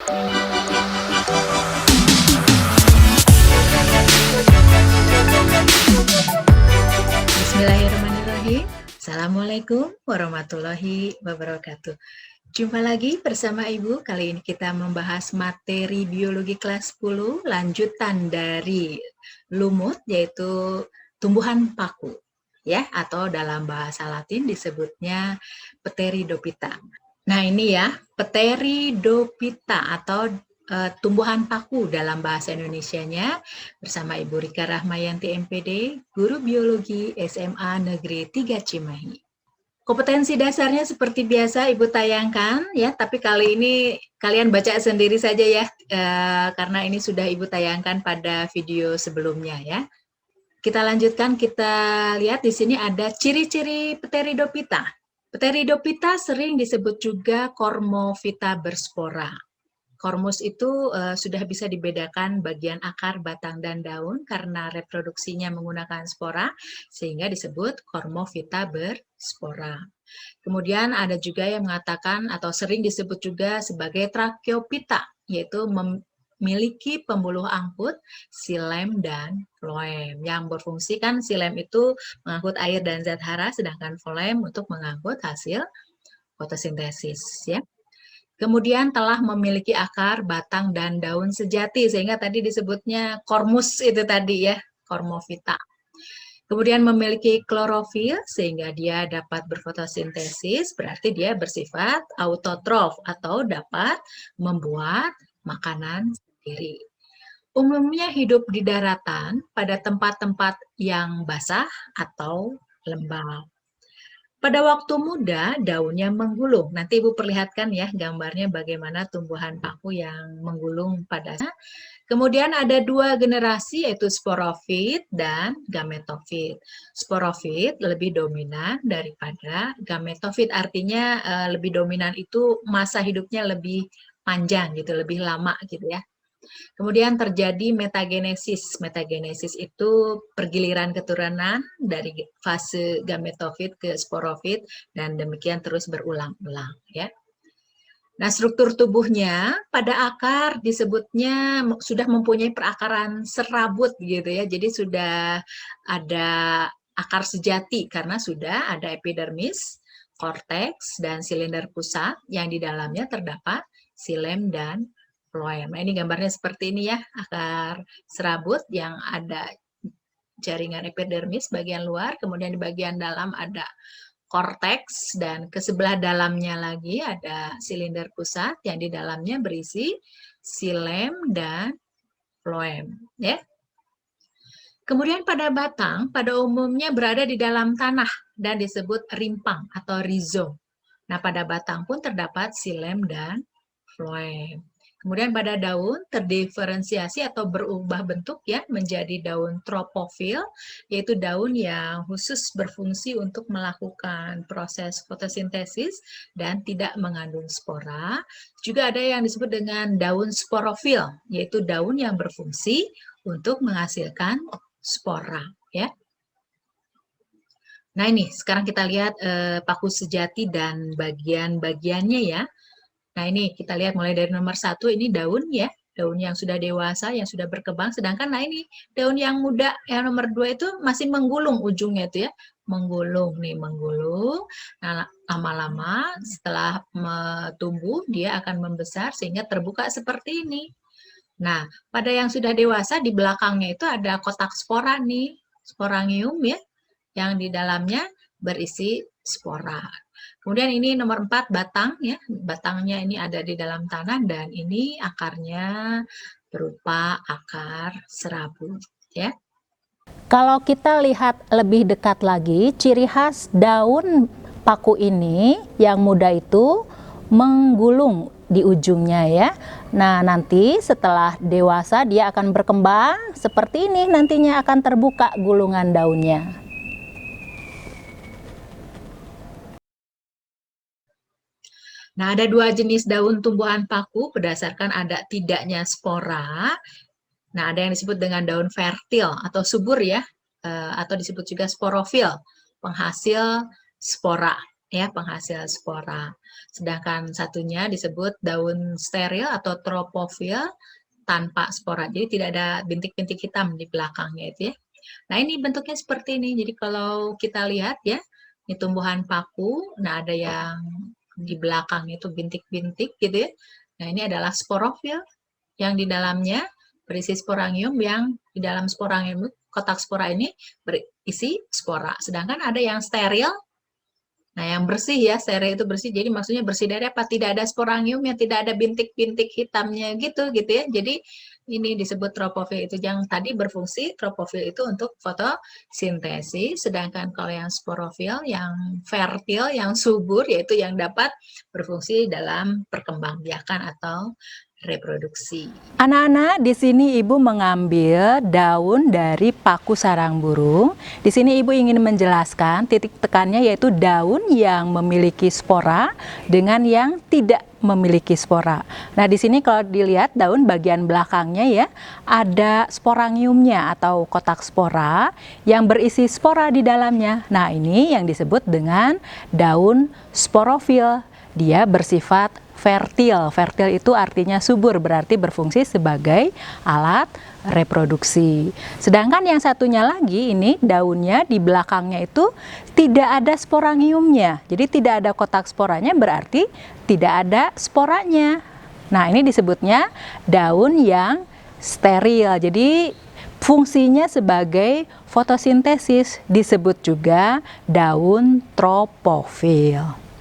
Bismillahirrahmanirrahim. Assalamualaikum warahmatullahi wabarakatuh. Jumpa lagi bersama Ibu. Kali ini kita membahas materi biologi kelas 10, lanjutan dari lumut, yaitu tumbuhan paku, ya, atau dalam bahasa Latin disebutnya Pteridophyta. Nah, ini ya, Pteridophyta atau tumbuhan paku dalam bahasa Indonesianya bersama Ibu Rika Rahmayanti MPD, Guru Biologi SMA Negeri 3 Cimahi. Kompetensi dasarnya seperti biasa Ibu tayangkan ya, tapi kali ini kalian baca sendiri saja ya, karena ini sudah Ibu tayangkan pada video sebelumnya ya. Kita lanjutkan, kita lihat di sini ada ciri-ciri Pteridophyta. Pteridophyta sering disebut juga Cormophyta berspora. Kormus itu sudah bisa dibedakan bagian akar, batang, dan daun karena reproduksinya menggunakan spora, sehingga disebut Cormophyta berspora. Kemudian ada juga yang mengatakan atau sering disebut juga sebagai Tracheophyta, yaitu memiliki pembuluh angkut, xilem, dan floem. Yang berfungsi kan xilem itu mengangkut air dan zat hara, sedangkan floem untuk mengangkut hasil fotosintesis, ya. Kemudian telah memiliki akar, batang, dan daun sejati, sehingga tadi disebutnya kormus itu tadi ya, Cormophyta. Kemudian memiliki klorofil, sehingga dia dapat berfotosintesis, berarti dia bersifat autotrof atau dapat membuat makanan sendiri. Umumnya hidup di daratan pada tempat-tempat yang basah atau lembab. Pada waktu muda, daunnya menggulung. Nanti Ibu perlihatkan ya gambarnya bagaimana tumbuhan paku yang menggulung pada. Kemudian ada dua generasi, yaitu sporofit dan gametofit. Sporofit lebih dominan daripada gametofit, artinya lebih dominan itu masa hidupnya lebih panjang gitu, lebih lama gitu ya. Kemudian terjadi metagenesis. Metagenesis itu pergiliran keturunan dari fase gametofit ke sporofit dan demikian terus berulang-ulang ya. Nah, struktur tubuhnya pada akar disebutnya sudah mempunyai perakaran serabut gitu ya. Jadi sudah ada akar sejati karena sudah ada epidermis, korteks, dan silinder pusat yang di dalamnya terdapat xilem dan floem. Nah, ini gambarnya seperti ini ya, akar serabut yang ada jaringan epidermis bagian luar, kemudian di bagian dalam ada korteks, dan ke sebelah dalamnya lagi ada silinder pusat yang di dalamnya berisi xilem dan floem ya. Kemudian pada batang pada umumnya berada di dalam tanah dan disebut rimpang atau rhizome. Nah, pada batang pun terdapat xilem dan floem. Kemudian pada daun terdiferensiasi atau berubah bentuk ya menjadi daun tropofil, yaitu daun yang khusus berfungsi untuk melakukan proses fotosintesis dan tidak mengandung spora. Juga ada yang disebut dengan daun sporofil, yaitu daun yang berfungsi untuk menghasilkan spora ya. Nah, ini sekarang kita lihat paku sejati dan bagian-bagiannya ya. Nah, ini kita lihat mulai dari nomor 1, ini daun ya, daun yang sudah dewasa, yang sudah berkembang. Sedangkan nah ini daun yang muda, yang nomor 2 itu masih menggulung ujungnya itu ya, menggulung nih, menggulung. Nah, lama-lama setelah tumbuh dia akan membesar sehingga terbuka seperti ini. Nah, pada yang sudah dewasa di belakangnya itu ada kotak spora nih, sporangium ya, yang di dalamnya berisi spora. Kemudian ini nomor 4 batang ya, batangnya ini ada di dalam tanah dan ini akarnya berupa akar serabut ya. Kalau kita lihat lebih dekat lagi, ciri khas daun paku ini yang muda itu menggulung di ujungnya ya. Nah, nanti setelah dewasa dia akan berkembang seperti ini, nantinya akan terbuka gulungan daunnya. Nah, ada dua jenis daun tumbuhan paku berdasarkan ada tidaknya spora. Nah, ada yang disebut dengan daun fertil atau subur ya, atau disebut juga sporofil, penghasil spora. ya, penghasil spora. Sedangkan satunya disebut daun steril atau tropofil tanpa spora. Jadi tidak ada bintik-bintik hitam di belakangnya itu ya. Nah, ini bentuknya seperti ini. Jadi kalau kita lihat ya, ini tumbuhan paku. Nah, ada yang di belakang itu bintik-bintik gitu ya. Nah, ini adalah sporofil yang di dalamnya berisi sporangium, yang di dalam sporangium kotak spora ini berisi spora. Sedangkan ada yang steril. Nah, yang bersih ya, steril itu bersih. Jadi maksudnya bersih dari apa? Tidak ada sporangium, yang tidak ada bintik-bintik hitamnya gitu ya. Jadi ini disebut tropofil. Itu yang tadi berfungsi tropofil itu untuk fotosintesis, sedangkan kalau yang sporofil, yang fertil, yang subur, yaitu yang dapat berfungsi dalam perkembangbiakan atau reproduksi. Anak-anak, di sini Ibu mengambil daun dari paku sarang burung. Di sini Ibu ingin menjelaskan titik tekannya yaitu daun yang memiliki spora dengan yang tidak memiliki spora. Nah, di sini kalau dilihat daun bagian belakangnya ya, ada sporangiumnya atau kotak spora yang berisi spora di dalamnya. Nah, ini yang disebut dengan daun sporofil. Dia bersifat fertil. Fertil itu artinya subur, berarti berfungsi sebagai alat reproduksi. Sedangkan yang satunya lagi ini daunnya di belakangnya itu tidak ada sporangiumnya. Jadi tidak ada kotak sporanya, berarti tidak ada sporanya. Nah, ini disebutnya daun yang steril. Jadi fungsinya sebagai fotosintesis, disebut juga daun tropofil.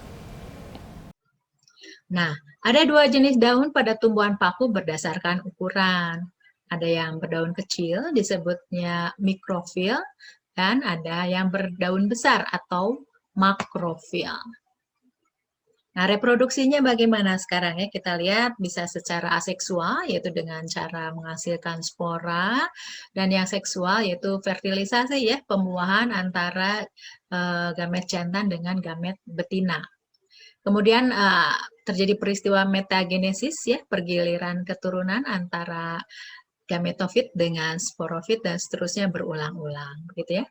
Nah, ada dua jenis daun pada tumbuhan paku berdasarkan ukuran. Ada yang berdaun kecil disebutnya mikrofil, dan ada yang berdaun besar atau makrofil. Nah, reproduksinya bagaimana sekarang ya? Kita lihat bisa secara aseksual, yaitu dengan cara menghasilkan spora, dan yang seksual yaitu fertilisasi ya, pembuahan antara gamet jantan dengan gamet betina. Kemudian terjadi peristiwa metagenesis ya, pergiliran keturunan antara gametofit dengan sporofit dan seterusnya berulang-ulang, gitu ya.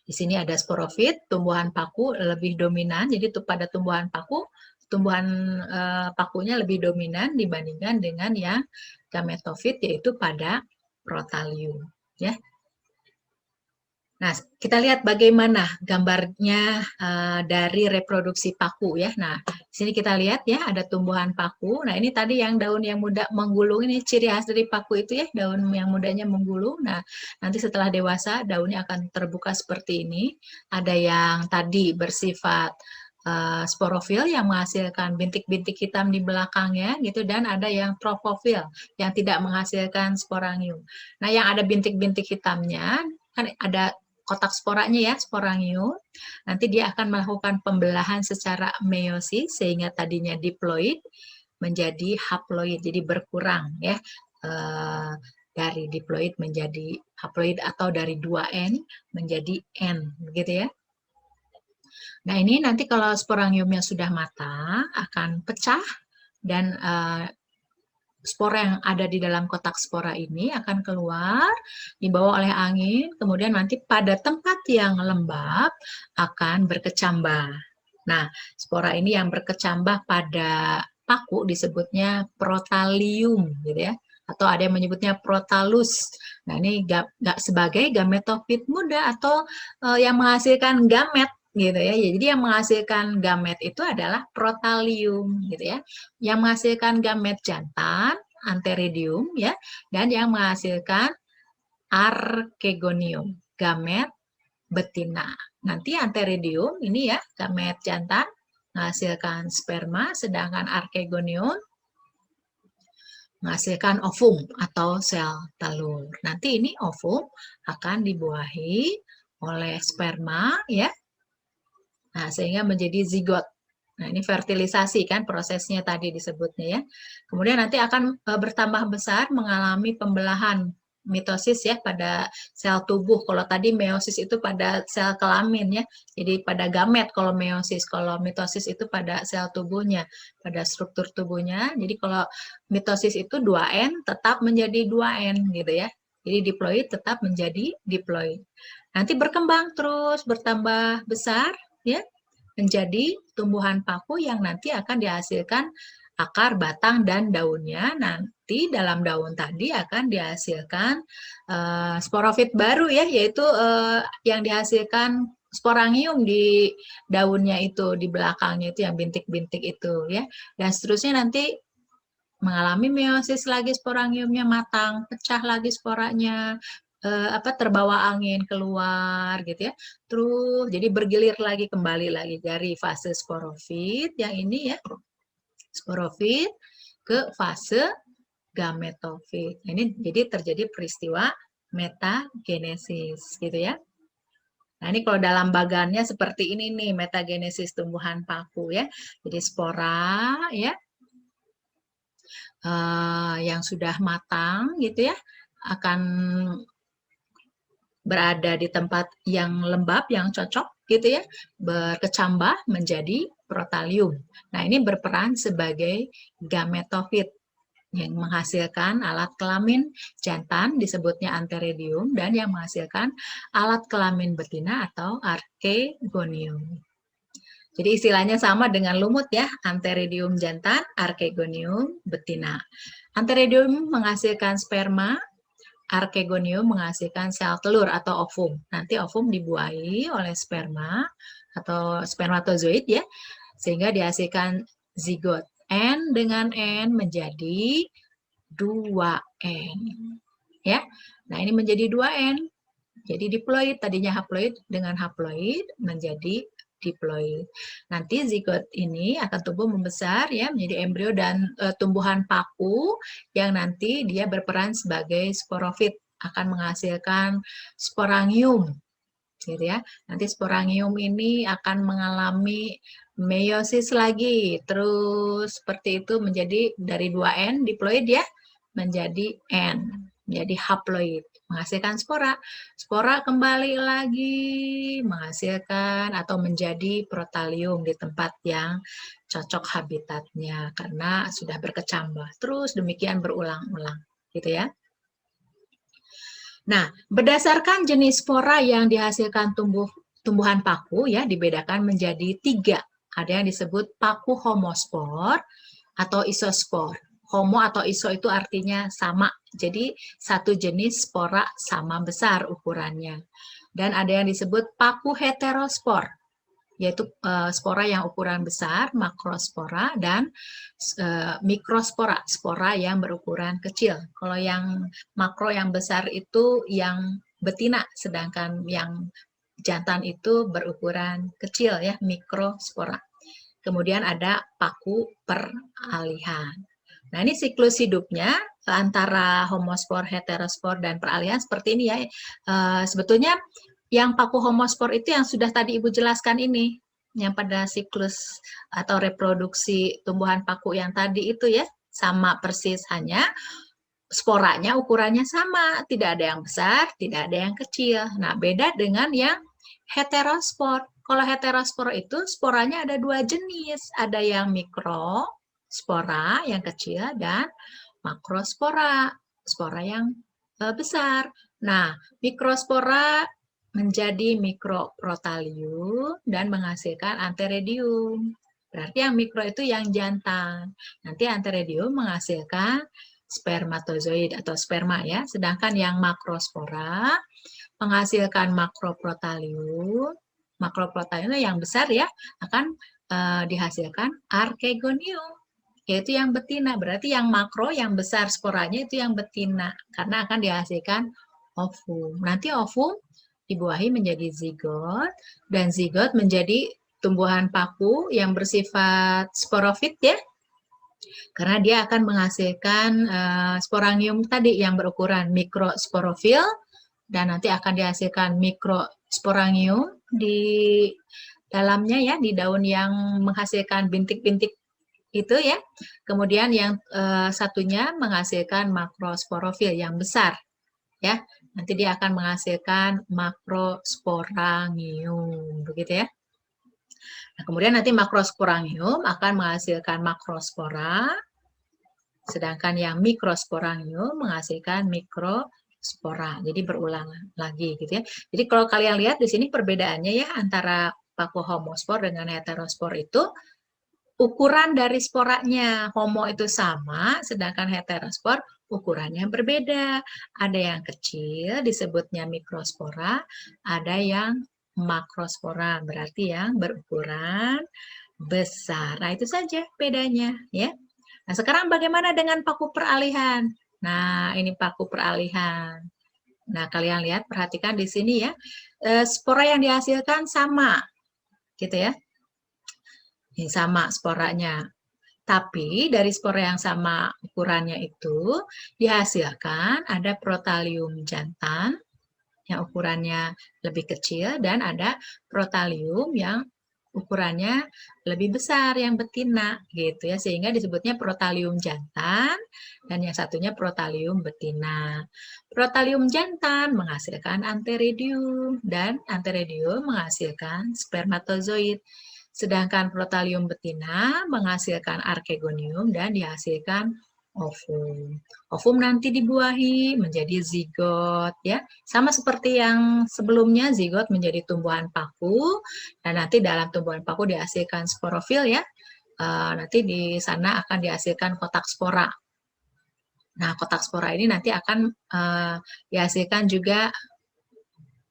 Di sini ada sporofit, tumbuhan paku lebih dominan. Jadi pada tumbuhan paku, tumbuhan pakunya lebih dominan dibandingkan dengan yang gametofit, yaitu pada protalium, ya. Nah, kita lihat bagaimana gambarnya dari reproduksi paku ya. Nah, di sini kita lihat ya, ada tumbuhan paku. Nah, ini tadi yang daun yang muda menggulung, ini ciri khas dari paku itu ya, daun yang mudanya menggulung. Nah, nanti setelah dewasa daunnya akan terbuka seperti ini. Ada yang tadi bersifat sporofil yang menghasilkan bintik-bintik hitam di belakangnya gitu, dan ada yang tropofil yang tidak menghasilkan sporangium. Nah, yang ada bintik-bintik hitamnya kan ada kotak sporanya ya, sporangium. Nanti dia akan melakukan pembelahan secara meiosis sehingga tadinya diploid menjadi haploid, jadi berkurang ya, dari diploid menjadi haploid atau dari 2N menjadi N, begitu ya. Nah, ini nanti kalau sporangiumnya sudah matang akan pecah, dan spora yang ada di dalam kotak spora ini akan keluar, dibawa oleh angin, kemudian nanti pada tempat yang lembab akan berkecambah. Nah, spora ini yang berkecambah pada paku disebutnya protalium, gitu ya. Atau ada yang menyebutnya protalus. Nah, ini sebagai gametofit muda atau yang menghasilkan gamet, gitu ya. Jadi yang menghasilkan gamet itu adalah protalium, gitu ya. Yang menghasilkan gamet jantan antheridium ya, dan yang menghasilkan archegonium, gamet betina. Nanti antheridium ini ya, gamet jantan menghasilkan sperma, sedangkan archegonium menghasilkan ovum atau sel telur. Nanti ini ovum akan dibuahi oleh sperma ya. Nah, sehingga menjadi zigot. Nah, ini fertilisasi kan prosesnya tadi disebutnya ya. Kemudian nanti akan bertambah besar mengalami pembelahan mitosis ya pada sel tubuh. Kalau tadi meiosis itu pada sel kelamin ya. Jadi pada gamet kalau meiosis, kalau mitosis itu pada sel tubuhnya, pada struktur tubuhnya. Jadi kalau mitosis itu 2N tetap menjadi 2N gitu ya. Jadi diploid tetap menjadi diploid. Nanti berkembang terus bertambah besar ya. menjadi tumbuhan paku yang nanti akan dihasilkan akar, batang, dan daunnya. Nanti dalam daun tadi akan dihasilkan sporofit baru ya, yaitu yang dihasilkan sporangium di daunnya itu, di belakangnya itu yang bintik-bintik itu ya. Dan seterusnya nanti mengalami meiosis lagi, sporangiumnya matang, pecah lagi sporanya, terbawa angin keluar gitu ya. Terus jadi bergilir lagi, kembali lagi dari fase sporofit yang ini ya, sporofit ke fase gametofit. Ini jadi terjadi peristiwa metagenesis gitu ya. Nah, ini kalau dalam bagannya seperti ini nih, metagenesis tumbuhan paku ya. Jadi spora ya, yang sudah matang gitu ya, akan berada di tempat yang lembab, yang cocok gitu ya, berkecambah menjadi protalium. Nah, ini berperan sebagai gametofit yang menghasilkan alat kelamin jantan disebutnya antheridium dan yang menghasilkan alat kelamin betina atau archegonium. Jadi istilahnya sama dengan lumut ya, antheridium jantan, archegonium betina. Antheridium menghasilkan sperma, archegonium menghasilkan sel telur atau ovum. Nanti ovum dibuahi oleh sperma atau spermatozoid ya, sehingga dihasilkan zigot. N dengan N menjadi 2N. Ya. Nah, ini menjadi 2N. Jadi diploid, tadinya haploid dengan haploid menjadi diploid. Nanti zigot ini akan tumbuh membesar ya menjadi embrio dan tumbuhan paku yang nanti dia berperan sebagai sporofit, akan menghasilkan sporangium gitu ya. Nanti sporangium ini akan mengalami meiosis lagi, terus seperti itu menjadi dari 2N diploid ya menjadi N, menjadi haploid, menghasilkan spora. Spora kembali lagi menghasilkan atau menjadi protalium di tempat yang cocok habitatnya karena sudah berkecambah. Terus demikian berulang-ulang, gitu ya. Nah, berdasarkan jenis spora yang dihasilkan tumbuhan paku ya dibedakan menjadi 3. Ada yang disebut paku homospor atau isospor. Homo atau iso itu artinya sama. Jadi satu jenis spora sama besar ukurannya. Dan ada yang disebut paku heterospor, yaitu spora yang ukuran besar, makrospora, dan mikrospora, spora yang berukuran kecil. Kalau yang makro yang besar itu yang betina, sedangkan yang jantan itu berukuran kecil ya, mikrospora. Kemudian ada paku peralihan. Nah, ini siklus hidupnya antara homospor, heterospor, dan peralihan seperti ini ya. Sebetulnya yang paku homospor itu yang sudah tadi Ibu jelaskan ini, yang pada siklus atau reproduksi tumbuhan paku yang tadi itu ya, sama persis, hanya sporanya ukurannya sama, tidak ada yang besar, tidak ada yang kecil. Nah, beda dengan yang heterospor. Kalau heterospor itu sporanya ada 2 jenis, ada yang mikrospora yang kecil dan makrospora, spora yang besar. Nah, mikrospora menjadi mikroprotalium dan menghasilkan antheridium. Berarti yang mikro itu yang jantan. Nanti antheridium menghasilkan spermatozoid atau sperma ya. Sedangkan yang makrospora menghasilkan makroprotalium. Makroprotalium yang besar ya akan dihasilkan archegonium, yaitu yang betina. Berarti yang makro, yang besar sporanya itu yang betina, karena akan dihasilkan ovum. Nanti ovum dibuahi menjadi zigot, dan zigot menjadi tumbuhan paku yang bersifat sporofit ya, karena dia akan menghasilkan sporangium tadi yang berukuran mikrosporofil, dan nanti akan dihasilkan mikrosporangium di dalamnya ya, di daun yang menghasilkan bintik-bintik itu ya. Kemudian yang satunya menghasilkan makrosporofil yang besar ya. Nanti dia akan menghasilkan makrosporangium, begitu ya. Nah, kemudian nanti makrosporangium akan menghasilkan makrospora, sedangkan yang mikrosporangium menghasilkan mikrospora. Jadi berulang lagi gitu ya. Jadi kalau kalian lihat di sini perbedaannya ya antara paku homospor dengan heterospor itu ukuran dari sporanya. Homo itu sama, sedangkan heterospor ukurannya berbeda. Ada yang kecil disebutnya mikrospora, ada yang makrospora, berarti yang berukuran besar. Nah, itu saja bedanya ya. Nah, sekarang bagaimana dengan paku peralihan? Nah, ini paku peralihan. Nah, kalian lihat, perhatikan di sini ya. Spora yang dihasilkan sama, gitu ya. Ini sama sporanya. Tapi dari spora yang sama ukurannya itu dihasilkan ada protalium jantan yang ukurannya lebih kecil dan ada protalium yang ukurannya lebih besar yang betina gitu ya, sehingga disebutnya protalium jantan dan yang satunya protalium betina. Protalium jantan menghasilkan antheridium dan antheridium menghasilkan spermatozoid. Sedangkan protalium betina menghasilkan archegonium dan dihasilkan ovum. Ovum nanti dibuahi menjadi zigot ya. Sama seperti yang sebelumnya, zigot menjadi tumbuhan paku dan nanti dalam tumbuhan paku dihasilkan sporofil ya. Nanti di sana akan dihasilkan kotak spora. Nah, kotak spora ini nanti akan dihasilkan juga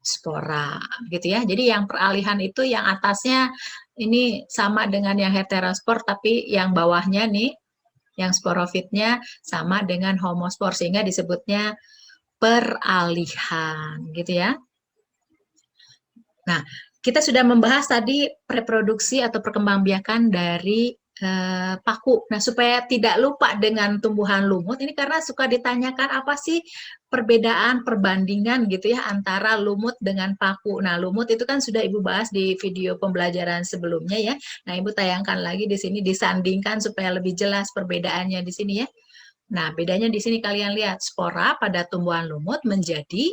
spora gitu ya. Jadi yang peralihan itu yang atasnya ini sama dengan yang heterospor, tapi yang bawahnya nih yang sporofitnya sama dengan homospor sehingga disebutnya peralihan gitu ya. Nah, kita sudah membahas tadi reproduksi atau perkembangbiakan dari paku. Nah, supaya tidak lupa dengan tumbuhan lumut, ini karena suka ditanyakan apa sih perbedaan, perbandingan gitu ya antara lumut dengan paku. Nah, lumut itu kan sudah Ibu bahas di video pembelajaran sebelumnya ya. Nah, Ibu tayangkan lagi di sini disandingkan supaya lebih jelas perbedaannya di sini ya. Nah, bedanya di sini kalian lihat, spora pada tumbuhan lumut menjadi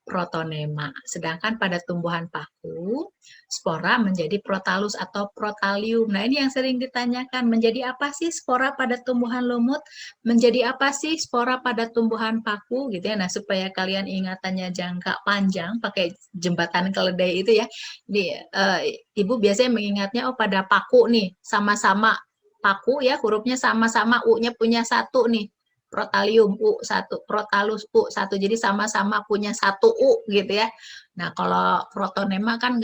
protonema. Sedangkan pada tumbuhan paku, spora menjadi protalus atau protalium. Nah, ini yang sering ditanyakan, menjadi apa sih spora pada tumbuhan lumut? Menjadi apa sih spora pada tumbuhan paku? Gitu ya. Nah, supaya kalian ingatannya jangka panjang, pakai jembatan keledai itu ya. Ibu biasanya mengingatnya, oh pada paku nih, sama-sama paku ya, hurufnya sama-sama, U-nya punya satu nih. Protalium U1, protalus U1, jadi sama-sama punya satu U gitu ya. Nah, kalau protonema kan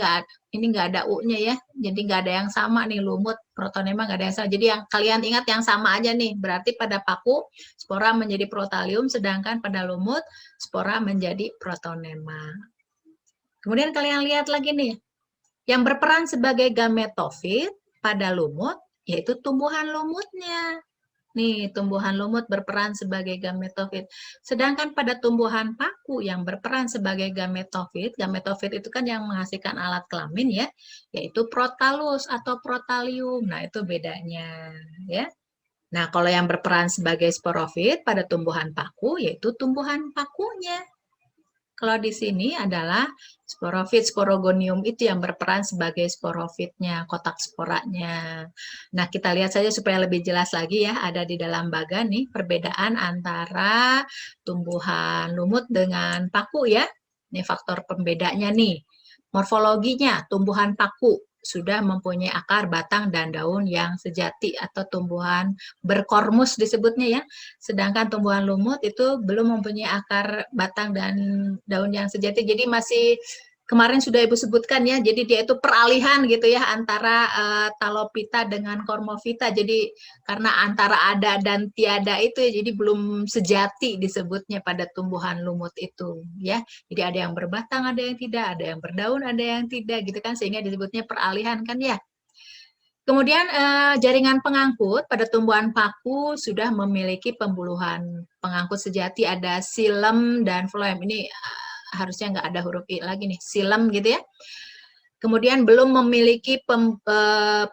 ini nggak ada U-nya ya, jadi nggak ada yang sama nih lumut, protonema nggak ada yang sama. Jadi yang kalian ingat yang sama aja nih, berarti pada paku spora menjadi protalium, sedangkan pada lumut spora menjadi protonema. Kemudian kalian lihat lagi nih, yang berperan sebagai gametofit pada lumut, yaitu tumbuhan lumutnya. Nih, tumbuhan lumut berperan sebagai gametofit. Sedangkan pada tumbuhan paku yang berperan sebagai gametofit itu kan yang menghasilkan alat kelamin ya, yaitu protalus atau protalium. Nah, itu bedanya ya. Nah, kalau yang berperan sebagai sporofit pada tumbuhan paku yaitu tumbuhan pakunya. Kalau di sini adalah sporofit, sporogonium itu yang berperan sebagai sporofitnya, kotak sporanya. Nah, kita lihat saja supaya lebih jelas lagi ya, ada di dalam baga nih perbedaan antara tumbuhan lumut dengan paku ya. Ini faktor pembedanya nih. Morfologinya, tumbuhan paku sudah mempunyai akar, batang, dan daun yang sejati atau tumbuhan berkormus disebutnya ya. Sedangkan tumbuhan lumut itu belum mempunyai akar, batang, dan daun yang sejati. Jadi masih kemarin sudah Ibu sebutkan ya, jadi dia itu peralihan gitu ya antara talopita dengan kormovita. Jadi karena antara ada dan tiada itu ya, jadi belum sejati disebutnya pada tumbuhan lumut itu ya. Jadi ada yang berbatang, ada yang tidak, ada yang berdaun, ada yang tidak gitu kan, sehingga disebutnya peralihan kan ya. Kemudian jaringan pengangkut pada tumbuhan paku sudah memiliki pembuluhan pengangkut sejati, ada silem dan floem. Ini harusnya nggak ada huruf I lagi nih, silem gitu ya. Kemudian belum memiliki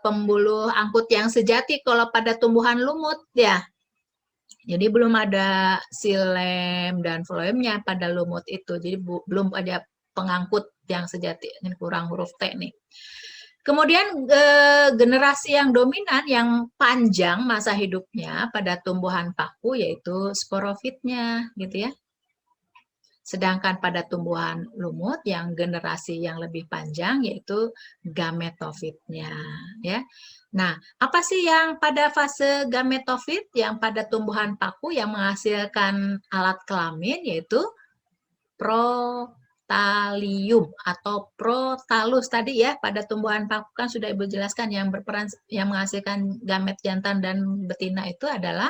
pembuluh angkut yang sejati kalau pada tumbuhan lumut ya. Jadi belum ada silem dan floemnya pada lumut itu. Jadi belum ada pengangkut yang sejati. Ini kurang huruf T nih. Kemudian generasi yang dominan yang panjang masa hidupnya pada tumbuhan paku yaitu sporofitnya gitu ya. Sedangkan pada tumbuhan lumut yang generasi yang lebih panjang yaitu gametofitnya ya. Nah, apa sih yang pada fase gametofit yang pada tumbuhan paku yang menghasilkan alat kelamin yaitu protalium atau protalus tadi ya pada tumbuhan paku kan sudah Ibu jelaskan yang berperan yang menghasilkan gamet jantan dan betina itu adalah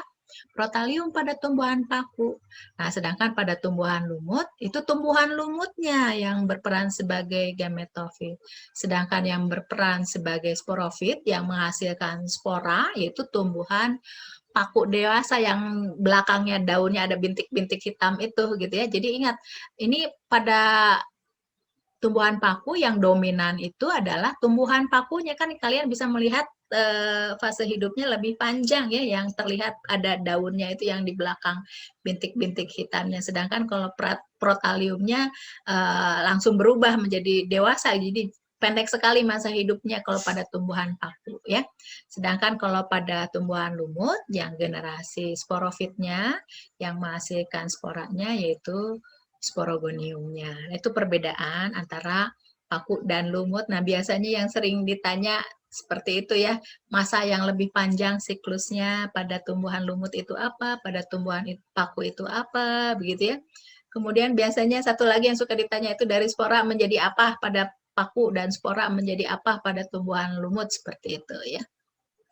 protalium pada tumbuhan paku. Nah, sedangkan pada tumbuhan lumut, itu tumbuhan lumutnya yang berperan sebagai gametofit. Sedangkan yang berperan sebagai sporofit yang menghasilkan spora, yaitu tumbuhan paku dewasa yang belakangnya daunnya ada bintik-bintik hitam itu gitu ya. Jadi ingat, ini pada tumbuhan paku yang dominan itu adalah tumbuhan pakunya kan kalian bisa melihat fase hidupnya lebih panjang ya yang terlihat ada daunnya itu yang di belakang bintik-bintik hitamnya sedangkan kalau protaliumnya langsung berubah menjadi dewasa jadi pendek sekali masa hidupnya kalau pada tumbuhan paku ya sedangkan kalau pada tumbuhan lumut yang generasi sporofitnya yang menghasilkan sporanya yaitu sporogoniumnya. Itu perbedaan antara paku dan lumut. Nah, biasanya yang sering ditanya seperti itu ya, masa yang lebih panjang siklusnya pada tumbuhan lumut itu apa, pada tumbuhan paku itu apa, begitu ya. Kemudian biasanya satu lagi yang suka ditanya itu dari spora menjadi apa pada paku dan spora menjadi apa pada tumbuhan lumut seperti itu ya.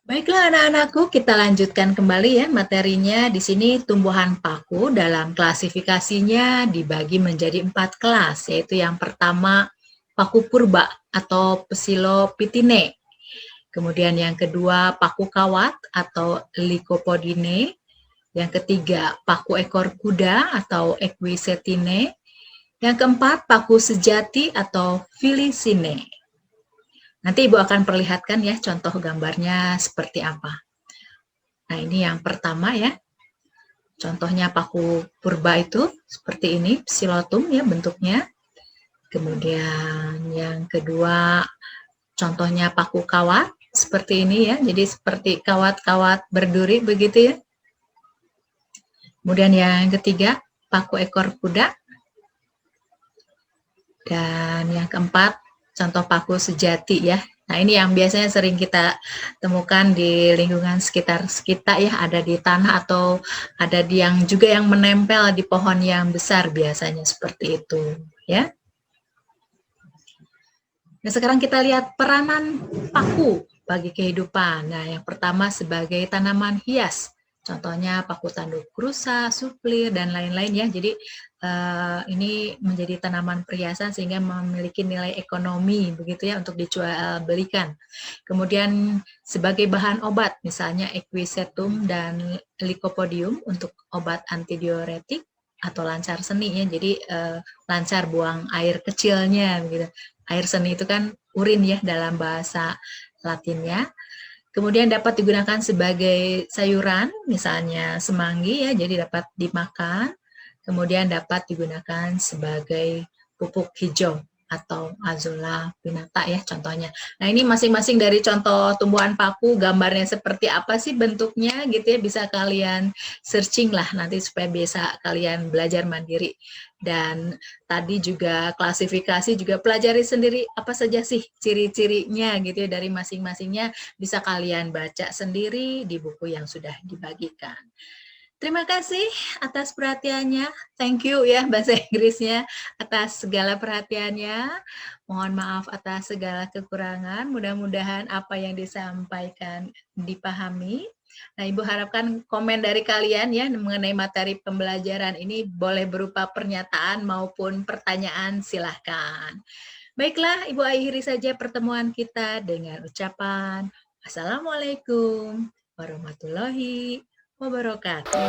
Baiklah anak-anakku, kita lanjutkan kembali ya materinya. Di sini tumbuhan paku dalam klasifikasinya dibagi menjadi 4 kelas, yaitu yang pertama paku purba atau Psilopitine. Kemudian yang kedua paku kawat atau Lycopodine. Yang ketiga paku ekor kuda atau Equisetine. Yang keempat paku sejati atau Filicine. Nanti Ibu akan perlihatkan ya contoh gambarnya seperti apa. Nah ini yang pertama ya. Contohnya paku purba itu seperti ini, psilotum ya bentuknya. Kemudian yang kedua contohnya paku kawat seperti ini ya. Jadi seperti kawat-kawat berduri begitu ya. Kemudian yang ketiga paku ekor kuda. Dan yang keempat contoh paku sejati ya. Nah ini yang biasanya sering kita temukan di lingkungan sekitar kita ya, ada di tanah atau ada di yang juga yang menempel di pohon yang besar biasanya seperti itu ya. Nah sekarang kita lihat peranan paku bagi kehidupan. Nah yang pertama sebagai tanaman hias. Contohnya paku tanduk rusa, suplir, dan lain-lain ya. Jadi ini menjadi tanaman perhiasan sehingga memiliki nilai ekonomi begitu ya untuk dijual belikan. Kemudian sebagai bahan obat misalnya Equisetum dan Lycopodium untuk obat antidiuretik atau lancar seni ya. Jadi lancar buang air kecilnya begitu. Air seni itu kan urin ya dalam bahasa Latinnya. Kemudian dapat digunakan sebagai sayuran, misalnya semanggi ya, jadi dapat dimakan. Kemudian dapat digunakan sebagai pupuk hijau atau Azolla pinnata ya contohnya. Nah ini masing-masing dari contoh tumbuhan paku, gambarnya seperti apa sih bentuknya gitu ya, bisa kalian searching lah nanti supaya bisa kalian belajar mandiri. Dan tadi juga klasifikasi juga pelajari sendiri apa saja sih ciri-cirinya gitu ya dari masing-masingnya bisa kalian baca sendiri di buku yang sudah dibagikan. Terima kasih atas perhatiannya. Thank you ya bahasa Inggrisnya atas segala perhatiannya. Mohon maaf atas segala kekurangan. Mudah-mudahan apa yang disampaikan dipahami. Nah, Ibu harapkan komen dari kalian ya mengenai materi pembelajaran ini boleh berupa pernyataan maupun pertanyaan, silahkan. Baiklah, Ibu akhiri saja pertemuan kita dengan ucapan Assalamualaikum warahmatullahi wabarakatuh.